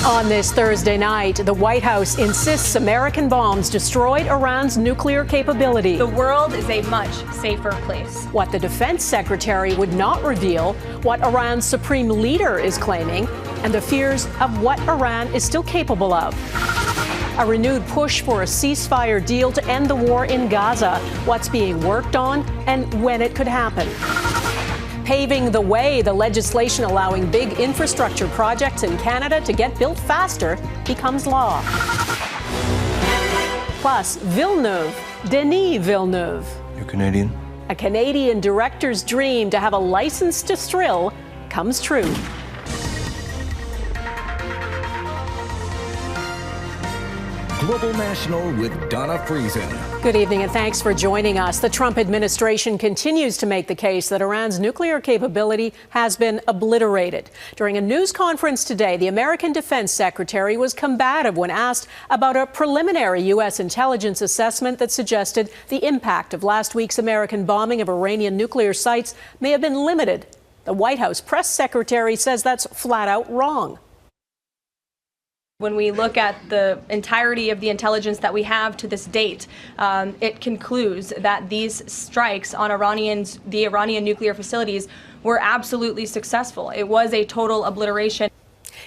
On this Thursday night, the White House insists American bombs destroyed Iran's nuclear capability. The world is a much safer place. What the defense secretary would not reveal, what Iran's supreme leader is claiming, and the fears of what Iran is still capable of. A renewed push for a ceasefire deal to end the war in Gaza, what's being worked on, and when it could happen. Paving the way, the legislation allowing big infrastructure projects in Canada to get built faster becomes law. Plus, Villeneuve, Denis Villeneuve. You're Canadian? A Canadian director's dream to have a license to thrill comes true. Global National with Donna Friesen. Good evening and thanks for joining us. The Trump administration continues to make the case that Iran's nuclear capability has been obliterated. During a news conference today, the American Defense Secretary was combative when asked about a preliminary U.S. intelligence assessment that suggested the impact of last week's American bombing of Iranian nuclear sites may have been limited. The White House press secretary says that's flat out wrong. When we look at the entirety of the intelligence that we have to this date, it concludes that these strikes on the Iranian nuclear facilities were absolutely successful. It was a total obliteration.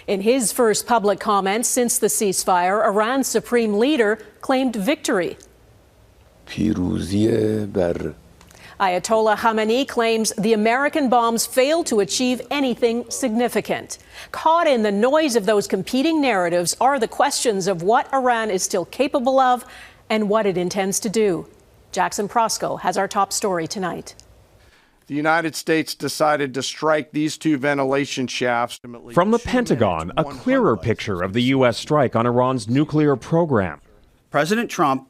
In his first public comments since the ceasefire, Iran's supreme leader claimed victory. Ayatollah Khamenei claims the American bombs failed to achieve anything significant. Caught in the noise of those competing narratives are the questions of what Iran is still capable of and what it intends to do. Jackson Prosco has our top story tonight. The United States decided to strike these two ventilation shafts. From the Pentagon, a clearer picture of the U.S. strike on Iran's nuclear program. President Trump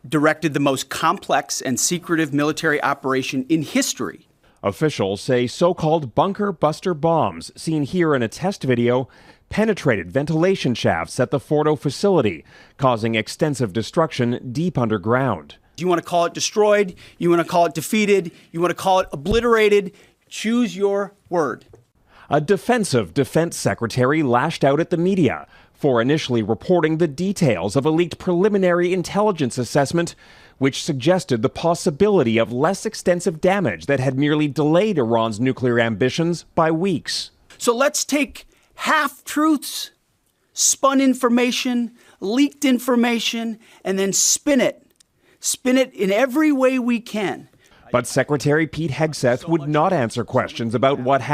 directed the most complex and secretive military operation in history. Officials say so-called bunker buster bombs, seen here in a test video, penetrated ventilation shafts at the Fordo facility, causing extensive destruction deep underground. You want to call it destroyed, you want to call it defeated, you want to call it obliterated, choose your word. A defensive defense secretary lashed out at the media for initially reporting the details of a leaked preliminary intelligence assessment, which suggested the possibility of less extensive damage that had merely delayed Iran's nuclear ambitions by weeks. So let's take half-truths, spun information, leaked information, and then spin it in every way we can. But Secretary Pete Hegseth would not answer questions about what happened.